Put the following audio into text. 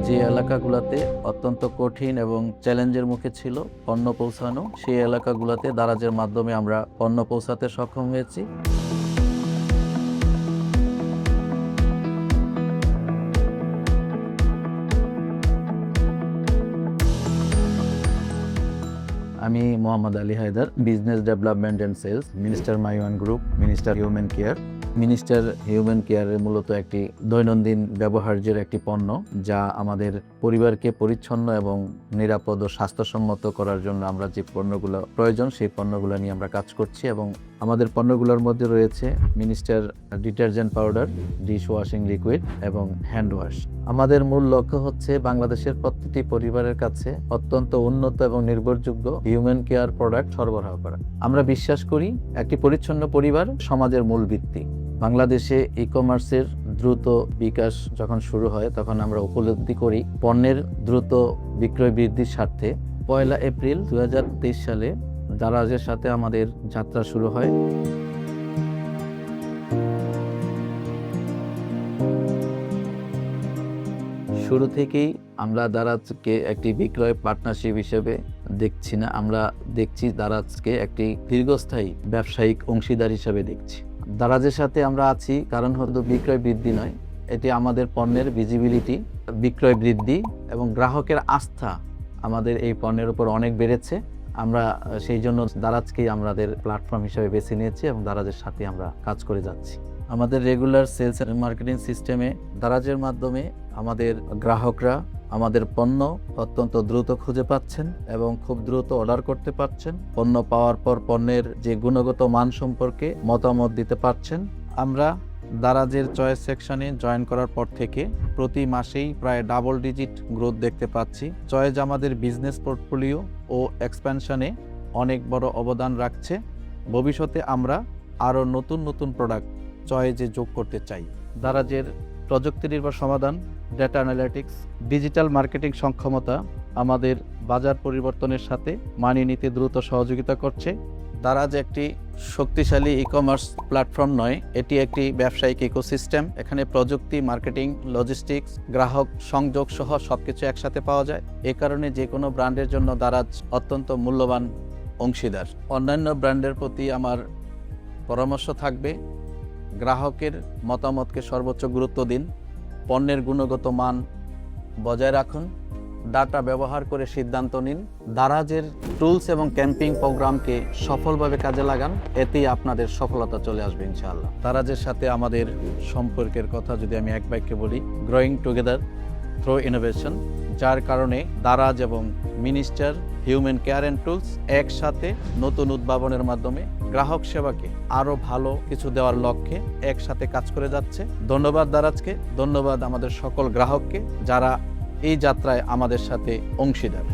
যে এলাকাগুলোতে অত্যন্ত কঠিন এবং চ্যালেঞ্জের মুখে ছিল পণ্য পৌঁছানো, সেই এলাকাগুলোতে দারাজের মাধ্যমে আমরা পণ্য পৌঁছাতে সক্ষম হয়েছি। আমি Mohammad Ali Haider, business development and sales, Minister Myone group, Minister human care. Minister human কেয়ারের মূলত একটি দৈনন্দিন ব্যবহার্যের একটি পণ্য, যা আমাদের পরিবারকে পরিচ্ছন্ন এবং নিরাপদ ও স্বাস্থ্যসম্মত করার জন্য আমরা যে পণ্যগুলো প্রয়োজন সেই পণ্যগুলো নিয়ে আমরা কাজ করছি। এবং আমাদের পণ্যগুলোর মধ্যে রয়েছে minister detergent powder, dish washing liquid এবং হ্যান্ড ওয়াশ। আমাদের মূল লক্ষ্য হচ্ছে বাংলাদেশের প্রতিটি পরিবারের কাছে অত্যন্ত উন্নত এবং নির্ভরযোগ্য হিউম্যান কেয়ার প্রোডাক্ট সরবরাহ করা। আমরা বিশ্বাস করি একটি পরিচ্ছন্ন পরিবার সমাজের মূল ভিত্তি। বাংলাদেশে ই কমার্সের দ্রুত বিকাশ যখন শুরু হয় তখন আমরা উপলব্ধি করি পণ্যের দ্রুত বিক্রয় বৃদ্ধির স্বার্থে 1 এপ্রিল 2023 সালে দারাজের সাথে আমাদের যাত্রা শুরু হয়। শুরু থেকেই আমরা দারাজকে একটি বিক্রয় পার্টনারশিপ হিসেবে দেখছি না, আমরা দেখছি দারাজকে একটি দীর্ঘস্থায়ী ব্যবসায়িক অংশীদার হিসেবে দেখছি। দারাজের সাথে আমরা আছি কারণ হয়তো বিক্রয় বৃদ্ধি নয়, এটি আমাদের পণ্যের ভিজিবিলিটি, বিক্রয় বৃদ্ধি এবং গ্রাহকের আস্থা আমাদের এই পণ্যের উপর অনেক বেড়েছে। আমরা সেই জন্য দারাজকেই আমাদের প্ল্যাটফর্ম হিসেবে বেছে নিয়েছি এবং দারাজের সাথে আমরা কাজ করে যাচ্ছি। আমাদের রেগুলার সেলস এন্ড মার্কেটিং সিস্টেমে দারাজের মাধ্যমে আমাদের গ্রাহকরা আমাদের পণ্য অত্যন্ত দ্রুত খুঁজে পাচ্ছেন এবং খুব দ্রুত অর্ডার করতে পারছেন। পণ্য পাওয়ার পর পণ্যের যে গুণগত মান সম্পর্কে মতামত দিতে পারছেন। আমরা দারাজের চয়েস সেকশনে জয়েন করার পর থেকে প্রতি মাসেই প্রায় ডাবল ডিজিট গ্রোথ দেখতে পাচ্ছি। চয়েস আমাদের বিজনেস পোর্টফোলিও ও এক্সপ্যানশনে অনেক বড় অবদান রাখছে। ভবিষ্যতে আমরা আরও নতুন নতুন প্রোডাক্ট চয়েজে যোগ করতে চাই। দারাজের প্রযুক্তি নির্ভর সমাধান, ডেটা অ্যানালিটিক্স, ডিজিটাল মার্কেটিং সক্ষমতা আমাদের বাজার পরিবর্তনের সাথে মানিয়ে নিতে দ্রুত সহযোগিতা করছে। দারাজ একটি শক্তিশালী ই কমার্স প্ল্যাটফর্ম নয়, এটি একটি ব্যবসায়িক ইকোসিস্টেম। এখানে প্রযুক্তি, মার্কেটিং, লজিস্টিক্স, গ্রাহক সংযোগ সহ সবকিছু একসাথে পাওয়া যায়। এ কারণে যে কোনো ব্র্যান্ডের জন্য দারাজ অত্যন্ত মূল্যবান অংশীদার। অন্যান্য ব্র্যান্ডের প্রতি আমার পরামর্শ থাকবে, গ্রাহকের মতামতকে সর্বোচ্চ গুরুত্ব দিন, পণ্যের গুণগত মান বজায় রাখুন, ডাটা ব্যবহার করে সিদ্ধান্ত নিন। দারাজের টুলস এবং ক্যাম্পিং প্রোগ্রামকে সফলভাবে কাজে লাগান, এতেই আপনাদের সফলতা চলে আসবে ইনশাআল্লাহ। দারাজের সাথে আমাদের সম্পর্কের কথা যদি আমি এক বাক্যে বলি, গ্রোয়িং টুগেদার থ্রু ইনোভেশন, যার কারণে দারাজ এবং minister human care and tools একসাথে নতুন উদ্ভাবনের মাধ্যমে গ্রাহক সেবাকে আরও ভালো কিছু দেওয়ার লক্ষ্যে একসাথে কাজ করে যাচ্ছে। ধন্যবাদ দারাজকে, ধন্যবাদ আমাদের সকল গ্রাহককে যারা এই যাত্রায় আমাদের সাথে অংশীদার।